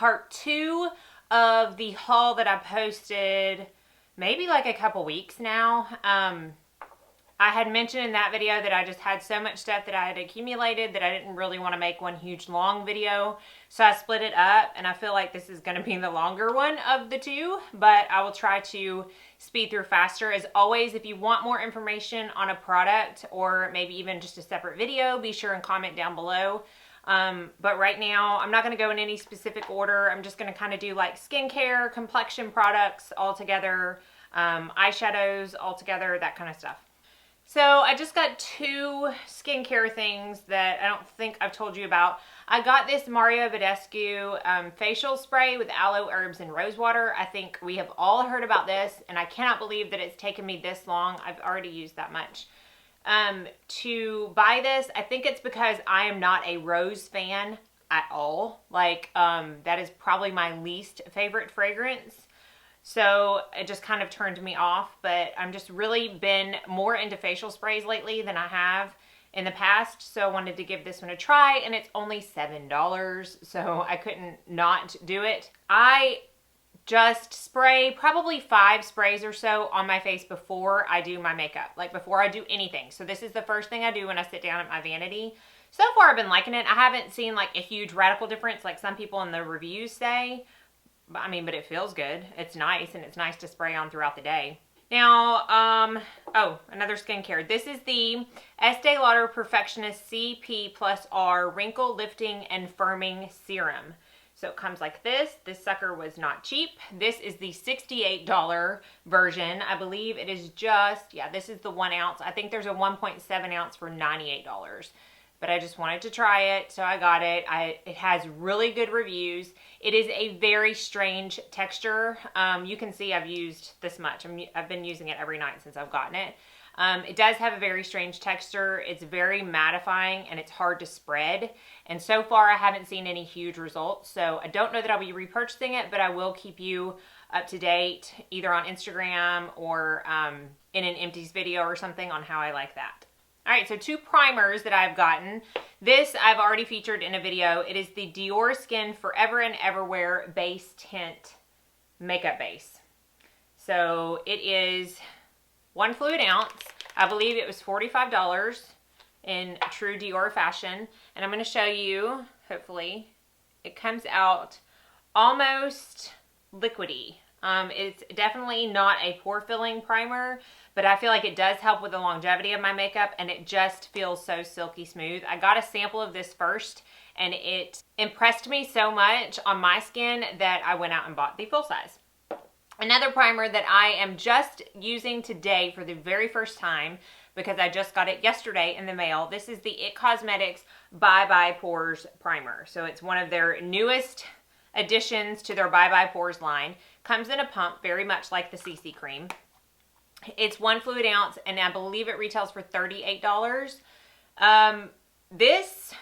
part 2 of the haul that I posted maybe like a couple weeks now. I had mentioned in that video that I just had so much stuff that I had accumulated that I didn't really want to make one huge long video. So I split it up, and I feel like this is going to be the longer one of the two, but I will try to speed through faster. As always, if you want more information on a product or maybe even just a separate video, be sure and comment down below. But right now, I'm not going to go in any specific order. I'm just going to kind of do like skincare, complexion products all together, eyeshadows all together, that kind of stuff. So I just got 2 skincare things that I don't think I've told you about. I got this Badescu facial spray with aloe, herbs, and rose water. I think we have all heard about this, and I cannot believe that it's taken me this long. I've already used that much. To buy this, I think it's because I am not a rose fan at all. Like, that is probably my least favorite fragrance. So it just kind of turned me off, but I'm just really been more into facial sprays lately than I have in the past. So I wanted to give this one a try, and it's only $7. So I couldn't not do it. I just spray probably 5 sprays or so on my face before I do my makeup, like before I do anything. So this is the first thing I do when I sit down at my vanity. So far I've been liking it. I haven't seen like a huge radical difference like some people in the reviews say. I mean, but it feels good. It's nice, and it's nice to spray on throughout the day. Now, oh, another skincare. This is the Estee Lauder Perfectionist CP+R Wrinkle Lifting and Firming Serum. So it comes like this. This sucker was not cheap. This is the $68 version. I believe it is just, yeah, this is the 1 ounce. I think there's a 1.7 ounce for $98. But I just wanted to try it, so I got it. It has really good reviews. It is a very strange texture. You can see I've used this much. I've been using it every night since I've gotten it. It does have a very strange texture. It's very mattifying, and it's hard to spread. And so far, I haven't seen any huge results. So I don't know that I'll be repurchasing it, but I will keep you up to date either on Instagram or in an empties video or something on how I like that. All right, so 2 primers that I've gotten. This I've already featured in a video. It is the Diorskin Forever and Everywhere Base Tint Makeup Base. So it is 1 fluid ounce. I believe it was $45 in true Dior fashion. And I'm going to show you, hopefully, it comes out almost liquidy. It's definitely not a pore filling primer, but I feel like it does help with the longevity of my makeup, and it just feels so silky smooth. I got a sample of this first, and it impressed me so much on my skin that I went out and bought the full size. Another primer that I am just using today for the very first time because I just got it yesterday in the mail. This is the It Cosmetics Bye Bye Pores Primer. So it's one of their newest additions to their Bye Bye Pores line. Comes in a pump, very much like the CC cream. It's 1 fluid ounce, and I believe it retails for $38. This,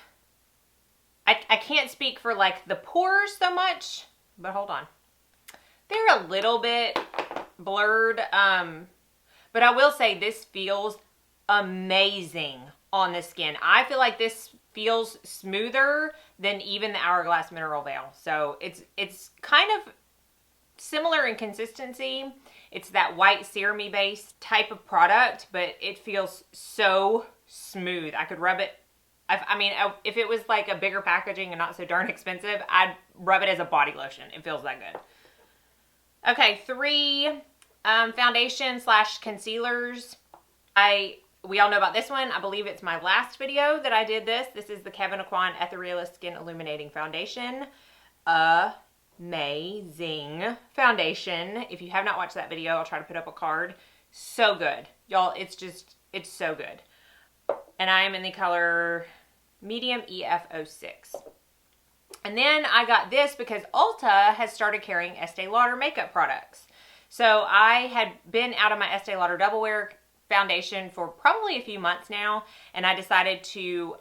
I can't speak for like the pores so much, but hold on. They're a little bit blurred, but I will say this feels amazing on the skin. I feel like this feels smoother than even the Hourglass Mineral Veil. So it's kind of similar in consistency. It's that white serum-y base type of product, but it feels so smooth. I could rub it. I mean, if it was like a bigger packaging and not so darn expensive, I'd rub it as a body lotion. It feels that good. Okay, 3 foundation / concealers. We all know about this one. I believe it's my last video that I did this. This is the Kevyn Aucoin Etherealist Skin Illuminating Foundation. Amazing foundation. If you have not watched that video, I'll try to put up a card. So good. Y'all, it's so good. And I am in the color medium EF06. And then I got this because Ulta has started carrying Estee Lauder makeup products. So I had been out of my Estee Lauder Double Wear foundation for probably a few months now, and I decided to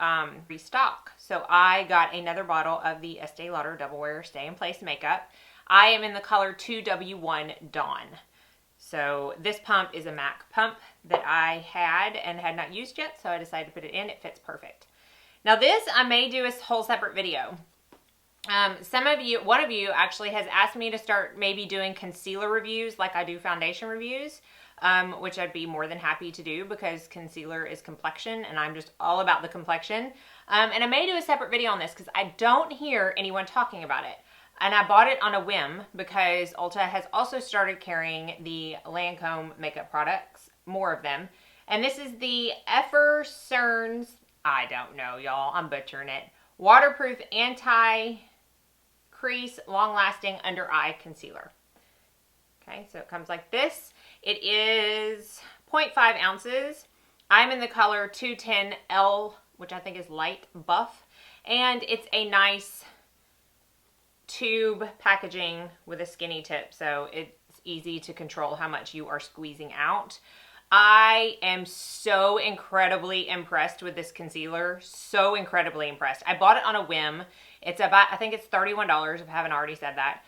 restock. So I got another bottle of the Estee Lauder Double Wear Stay in Place makeup. I am in the color 2W1 Dawn. So this pump is a MAC pump that I had and had not used yet, so I decided to put it in. It fits perfect. Now this I may do a whole separate video. One of you actually has asked me to start maybe doing concealer reviews like I do foundation reviews, which I'd be more than happy to do because concealer is complexion and I'm just all about the complexion. And I may do a separate video on this because I don't hear anyone talking about it. And I bought it on a whim because Ulta has also started carrying the Lancome makeup products, more of them. And this is the Effercerns, I don't know, y'all, I'm butchering it. Waterproof anti-crease, long-lasting under-eye concealer. Okay, so it comes like this. It is 0.5 ounces. I'm in the color 210L, which I think is light buff. And it's a nice tube packaging with a skinny tip, so it's easy to control how much you are squeezing out. I am so incredibly impressed with this concealer. So incredibly impressed. I bought it on a whim. It's about, I think it's $31 if I haven't already said that.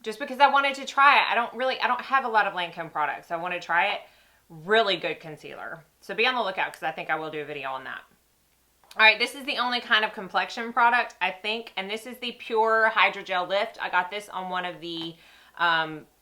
Just because I wanted to try it. I don't have a lot of Lancome products. So I want to try it. Really good concealer. So be on the lookout because I think I will do a video on that. All right, this is the only kind of complexion product, I think, and this is the Pure Hydrogel Lift. I got this on one of the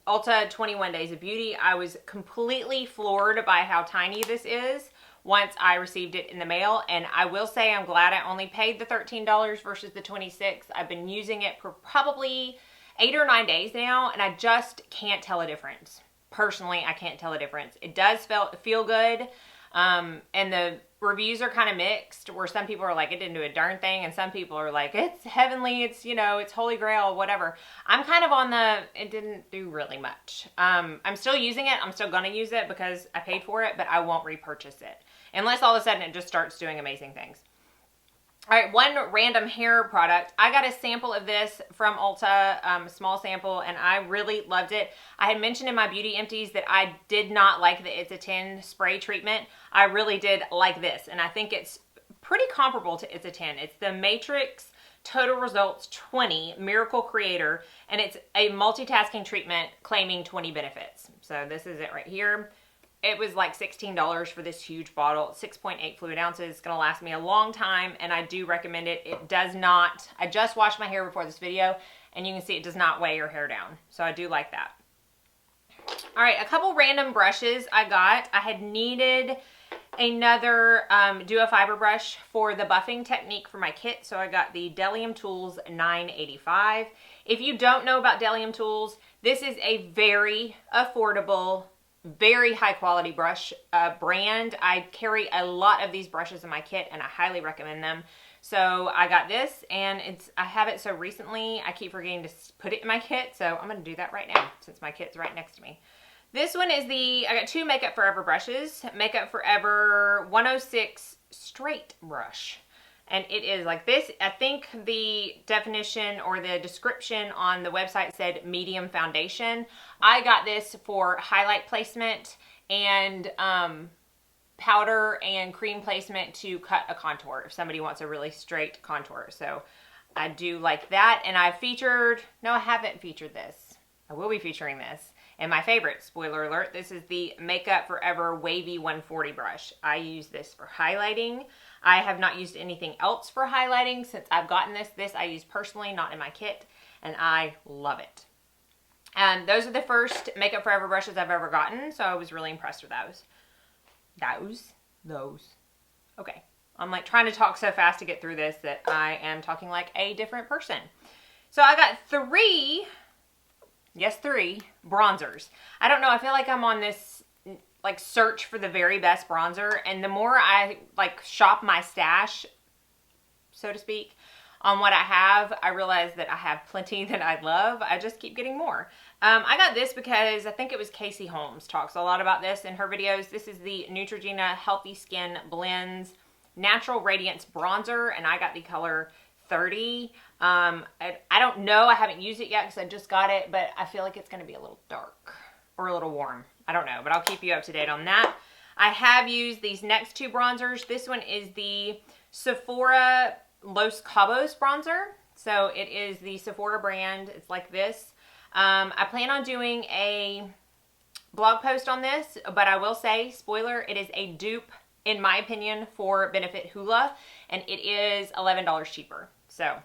Ulta 21 Days of Beauty. I was completely floored by how tiny this is once I received it in the mail, and I will say I'm glad I only paid the $13 versus the $26. I've been using it for probably 8 or 9 days now, and I just can't tell a difference. Personally, I can't tell a difference. It does feel good, and the reviews are kind of mixed, where some people are like, it didn't do a darn thing, and some people are like, it's heavenly, it's, you know, it's holy grail, whatever. I'm kind of on the, it didn't do really much. I'm still using it. I'm still going to use it because I paid for it, but I won't repurchase it unless all of a sudden it just starts doing amazing things. All right, one random hair product. I got a sample of this from Ulta, small sample, and I really loved it. I had mentioned in my Beauty Empties that I did not like the It's a 10 spray treatment. I really did like this, and I think it's pretty comparable to It's a 10. It's the Matrix Total Results 20 Miracle Creator, and it's a multitasking treatment claiming 20 benefits. So this is it right here. It was like $16 for this huge bottle, 6.8 fluid ounces. It's gonna last me a long time, and I do recommend it. It does not, I just washed my hair before this video, and you can see it does not weigh your hair down. So I do like that. All right, a couple random brushes I got. I had needed another Duo Fiber brush for the buffing technique for my kit, so I got the Delium Tools 985. If you don't know about Delium Tools, this is a very affordable, very high quality brush brand. I carry a lot of these brushes in my kit and I highly recommend them. So I got this, and I have it so recently I keep forgetting to put it in my kit, so I'm going to do that right now since my kit's right next to me. This one is I got two Makeup Forever brushes. Makeup Forever 106 Straight Brush. And it is like this. I think the definition or the description on the website said medium foundation. I got this for highlight placement and powder and cream placement to cut a contour if somebody wants a really straight contour. So I do like that. And I haven't featured this. I will be featuring this. And my favorite, spoiler alert, this is the Makeup Forever Wavy 140 brush. I use this for highlighting. I have not used anything else for highlighting since I've gotten this. This I use personally, not in my kit, and I love it. And those are the first Makeup Forever brushes I've ever gotten, so I was really impressed with those. Those. Okay. I'm like trying to talk so fast to get through this that I am talking like a different person. So I got three bronzers. I don't know, I feel like I'm on this like search for the very best bronzer, and the more I like shop my stash, so to speak, on what I have, I realize that I have plenty that I love. I just keep getting more. I got this because I think it was Casey Holmes talks a lot about this in her videos. This is the Neutrogena Healthy Skin Blends Natural Radiance Bronzer, and I got the color 30. I don't know, I haven't used it yet because I just got it, but I feel like it's going to be a little dark or a little warm. I don't know, but I'll keep you up to date on that. I have used these next two bronzers. This one is the Sephora Los Cabos bronzer. So it is the Sephora brand. It's like this. I plan on doing a blog post on this, but I will say, spoiler, it is a dupe, in my opinion, for Benefit Hoola, and it is $11 cheaper. So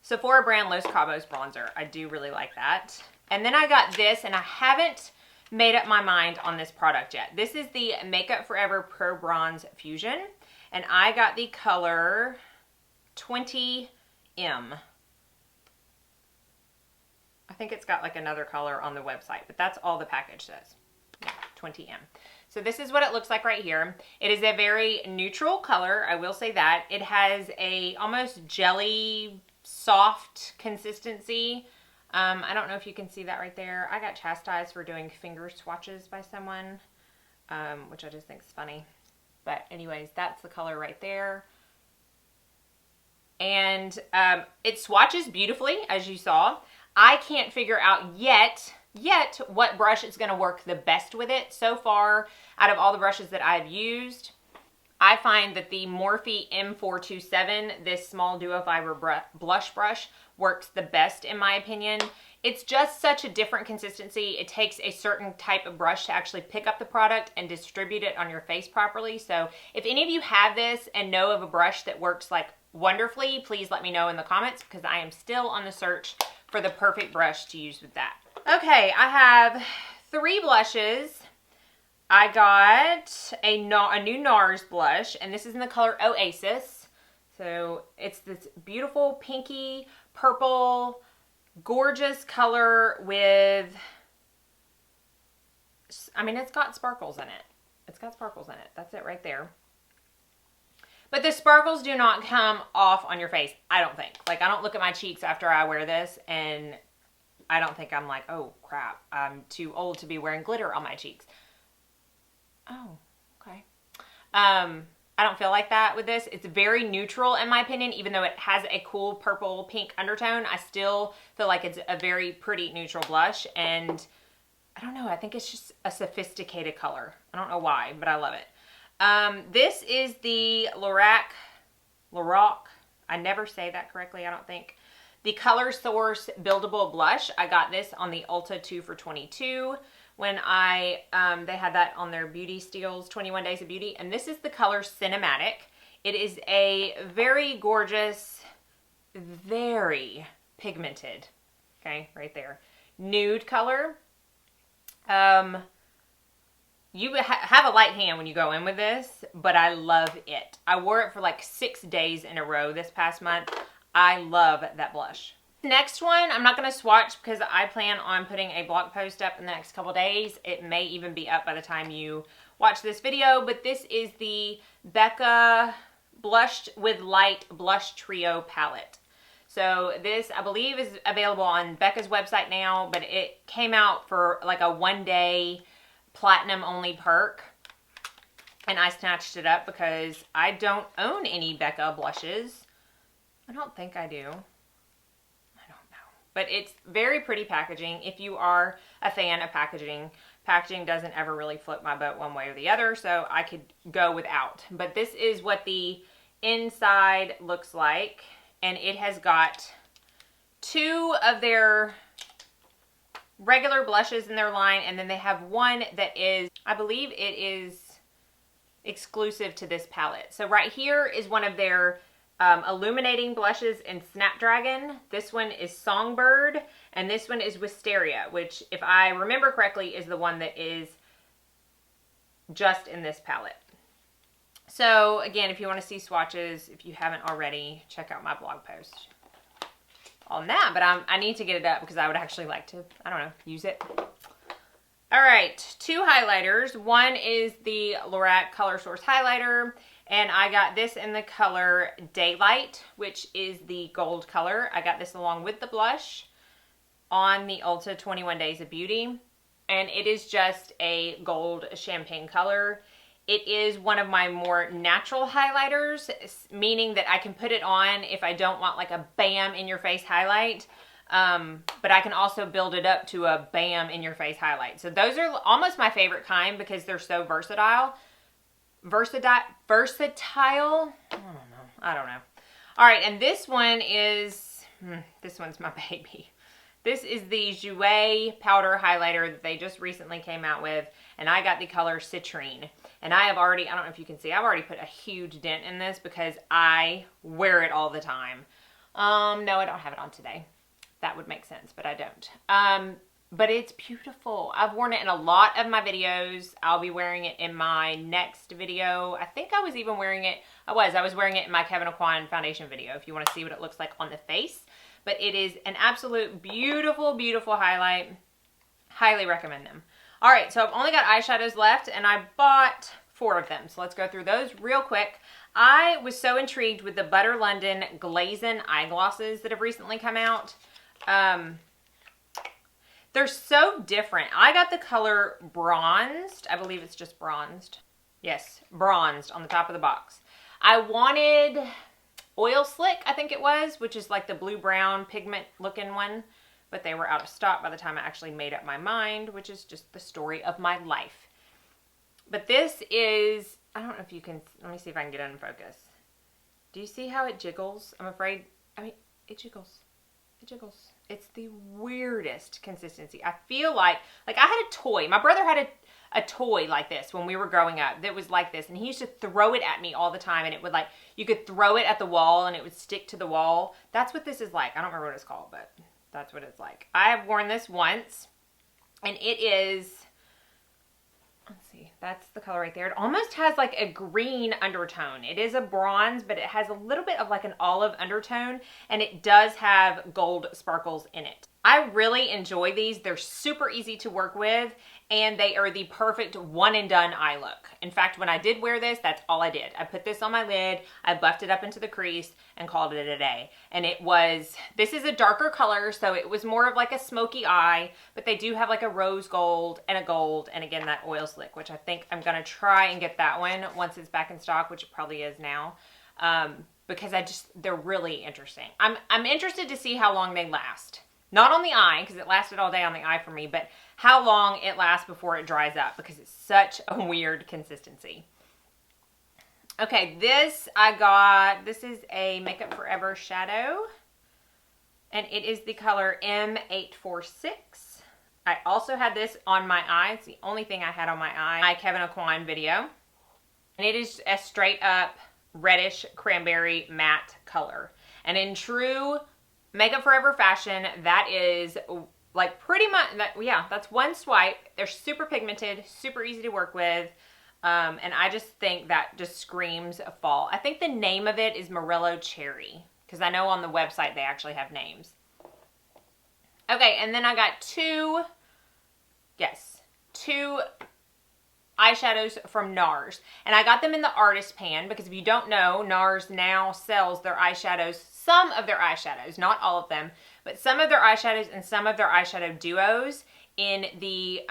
Sephora brand Los Cabos bronzer. I do really like that. And then I got this, and I haven't made up my mind on this product yet. This is the Makeup Forever Pro Bronze Fusion, and I got the color 20M. I think it's got like another color on the website, but that's all the package says. Yeah, 20M. So this is what it looks like right here. It is a very neutral color, I will say that. It has a almost jelly soft consistency. I don't know if you can see that right there. I got chastised for doing finger swatches by someone, which I just think is funny. But anyways, that's the color right there. And it swatches beautifully, as you saw. I can't figure out yet what brush is going to work the best with it. So far, out of all the brushes that I've used, I find that the Morphe M427, this small duo fiber blush brush, works the best in my opinion. It's just such a different consistency. It takes a certain type of brush to actually pick up the product and distribute it on your face properly. So if any of you have this and know of a brush that works like wonderfully, please let me know in the comments, because I am still on the search for the perfect brush to use with that. Okay, I have 3 blushes. I got a new Nars blush, and this is in the color Oasis. So it's this beautiful pinky purple, gorgeous color with, I mean, it's got sparkles in it. It's got sparkles in it. That's it right there. But the sparkles do not come off on your face, I don't think. Like, I don't look at my cheeks after I wear this, and I don't think I'm like, oh crap, I'm too old to be wearing glitter on my cheeks. Oh, okay. I don't feel like that with this. It's very neutral in my opinion, even though it has a cool purple pink undertone. I still feel like it's a very pretty neutral blush, and I don't know, I think it's just a sophisticated color. I don't know why, but I love it. This is the Lorac, I never say that correctly, I don't think. The Color Source Buildable Blush. I got this on the Ulta 2 for $22 when they had that on their Beauty Steals 21 Days of Beauty. And this is the color Cinematic. It is a very gorgeous, very pigmented, okay, right there, nude color. You have a light hand when you go in with this, but I love it. I wore it for like 6 days in a row this past month. I love that blush. Next one, I'm not going to swatch because I plan on putting a blog post up in the next couple days. It may even be up by the time you watch this video, but this is the Beca Blushed with Light Blush Trio Palette. So this, I believe, is available on Beca's website now, but it came out for like a 1-day platinum only perk, and I snatched it up because I don't own any Beca blushes. I don't think I do. I don't know. But it's very pretty packaging. If you are a fan of packaging, packaging doesn't ever really float my boat one way or the other, so I could go without. But this is what the inside looks like, and it has got 2 of their regular blushes in their line, and then they have one that is, I believe it is exclusive to this palette. So right here is one of their Illuminating Blushes in Snapdragon. This one is Songbird, and this one is Wisteria, which, if I remember correctly, is the one that is just in this palette. So again, if you want to see swatches, if you haven't already, check out my blog post on that. But I need to get it up because I would actually like to, I don't know, use it. All right, 2 highlighters. One is the Lorac Color Source Highlighter, and I got this in the color Daylight, which is the gold color. I got this along with the blush on the Ulta 21 Days of Beauty, and it is just a gold champagne color. It is one of my more natural highlighters, meaning that I can put it on if I don't want like a bam in your face highlight. But I can also build it up to a bam in your face highlight. So those are almost my favorite kind because they're so versatile. Versatile? I don't know. All right, and this one is, this one's my baby. This is the Jouer powder highlighter that they just recently came out with, and I got the color Citrine. And I have already, I don't know if you can see, I've already put a huge dent in this because I wear it all the time. No, I don't have it on today. That would make sense, but I don't. But it's beautiful. I've worn it in a lot of my videos. I'll be wearing it in my next video. I think I was even wearing it. I was wearing it in my Kevyn Aucoin foundation video if you want to see what it looks like on the face. But it is an absolute beautiful, beautiful highlight. Highly recommend them. All right, so I've only got eyeshadows left, and I bought 4 of them. So let's go through those real quick. I was so intrigued with the Butter London Glazin eyeglosses that have recently come out. They're so different. I got the color bronzed. I believe it's just bronzed. Yes, bronzed on the top of the box. I wanted Oil Slick, I think it was, which is like the blue-brown pigment looking one. But they were out of stock by the time I actually made up my mind, which is just the story of my life. But this is, I don't know if you can, let me see if I can get it in focus. Do you see how it jiggles? I'm afraid, it jiggles. It jiggles. It's the weirdest consistency. I feel like I had a toy. My brother had a toy like this when we were growing up that was like this. And he used to throw it at me all the time. And it would like, you could throw it at the wall and it would stick to the wall. That's what this is like. I don't remember what it's called, but that's what it's like. I have worn this once. And it is, let's see, that's the color right there. It almost has like a green undertone. It is a bronze, but it has a little bit of like an olive undertone, and it does have gold sparkles in it. I really enjoy these. They're super easy to work with, and they are the perfect one and done eye look. In fact, when I did wear this, that's all I did. I put this on my lid, I buffed it up into the crease, and called it a day. And it was, this is a darker color, so it was more of like a smoky eye, but they do have like a rose gold, and again, that Oil Slick, which I think I'm gonna try and get that one once it's back in stock, which it probably is now. Because they're really interesting. I'm interested to see how long they last. Not on the eye, because it lasted all day on the eye for me, but how long it lasts before it dries up, because it's such a weird consistency. Okay, this is a Makeup Forever shadow, and it is the color M846. I also had this on my eye. It's the only thing I had on my eye. My Kevyn Aucoin video. And it is a straight up reddish cranberry matte color. And in true Makeup Forever fashion, that is like pretty much, that's one swipe. They're super pigmented, super easy to work with. And I just think that just screams fall. I think the name of it is Morello Cherry, because I know on the website they actually have names. Okay, and then I got two eyeshadows from Nars. And I got them in the artist pan because if you don't know, Nars now sells their eyeshadows, some of their eyeshadows, not all of them, but some of their eyeshadows and some of their eyeshadow duos in the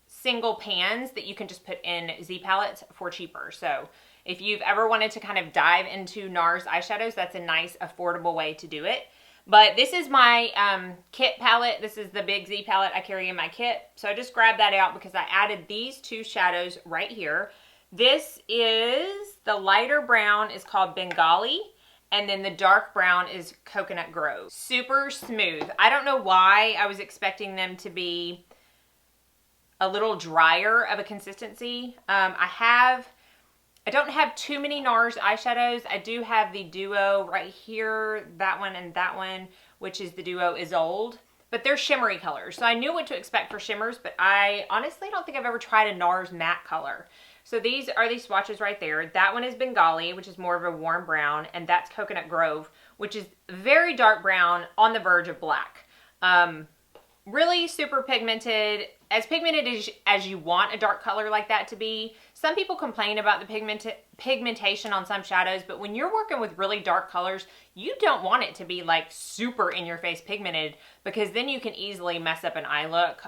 single pans that you can just put in Z palettes for cheaper. So if you've ever wanted to kind of dive into Nars eyeshadows, that's a nice affordable way to do it. But this is my kit palette. This is the big Z palette I carry in my kit. So I just grabbed that out because I added these two shadows right here. This is, the lighter brown is called Bengali, and then the dark brown is Coconut Grove. Super smooth. I don't know why I was expecting them to be a little drier of a consistency. I don't have too many Nars eyeshadows. I do have the duo right here, that one and that one, which is the duo Is Old, but they're shimmery colors. So I knew what to expect for shimmers, but I honestly don't think I've ever tried a Nars matte color. So these are these swatches right there. That one is Bengali, which is more of a warm brown, and that's Coconut Grove, which is very dark brown on the verge of black. Really super pigmented, as pigmented as you want a dark color like that to be. Some people complain about the pigmentation on some shadows, but when you're working with really dark colors, you don't want it to be like super in your face pigmented, because then you can easily mess up an eye look.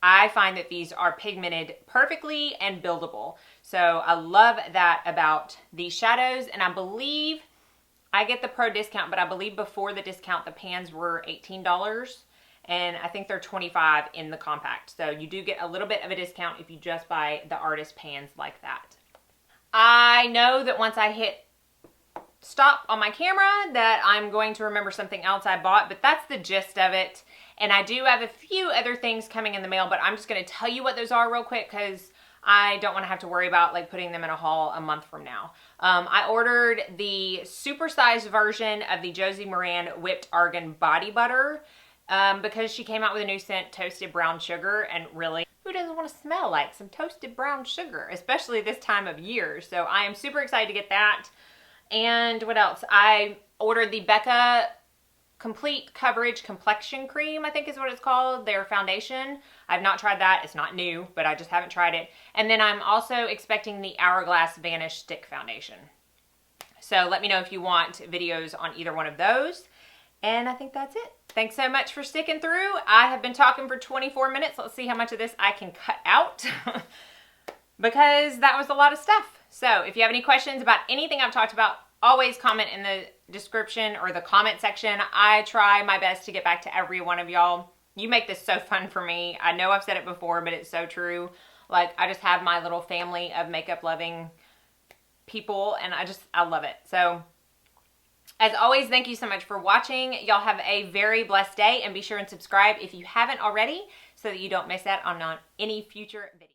I find that these are pigmented perfectly and buildable. So I love that about these shadows, and I believe I get the pro discount, but I believe before the discount the pans were $18. And I think they're $25 in the compact. So you do get a little bit of a discount if you just buy the artist pans like that. I know that once I hit stop on my camera that I'm going to remember something else I bought, but that's the gist of it. And I do have a few other things coming in the mail, but I'm just going to tell you what those are real quick because I don't want to have to worry about like putting them in a haul a month from now. I ordered the supersized version of the Josie Maran Whipped Argan Body Butter because she came out with a new scent, Toasted Brown Sugar, and really, who doesn't want to smell like some toasted brown sugar, especially this time of year? So I am super excited to get that. And what else? I ordered the Beca Complete Coverage Complexion Cream, I think is what it's called, their foundation. I've not tried that. It's not new, but I just haven't tried it. And then I'm also expecting the Hourglass Vanish Stick Foundation. So let me know if you want videos on either one of those. And I think that's it. Thanks so much for sticking through. I have been talking for 24 minutes. Let's see how much of this I can cut out because that was a lot of stuff. So if you have any questions about anything I've talked about, always comment in the description or the comment section. I try my best to get back to every one of y'all. You make this so fun for me. I know I've said it before, but it's so true. Like, I just have my little family of makeup loving people, and I love it. So as always, thank you so much for watching. Y'all have a very blessed day, and be sure and subscribe if you haven't already so that you don't miss out on any future videos.